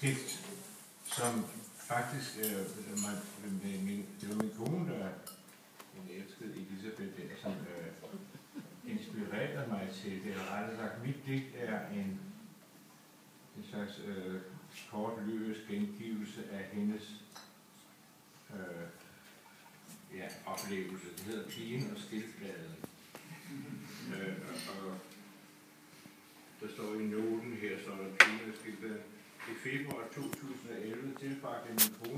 digt, som faktisk, det var min kone, der en elskede Elisabeth der, som inspirerede mig til det. Rettere sagt, mit digt er en slags kort lyrisk gengivelse af hendes oplevelse. Det hedder Pigen og Skildpadden. Og der står i noten her, så er der Pigen og Skildpadden. I februar 2011 tilbragte min kone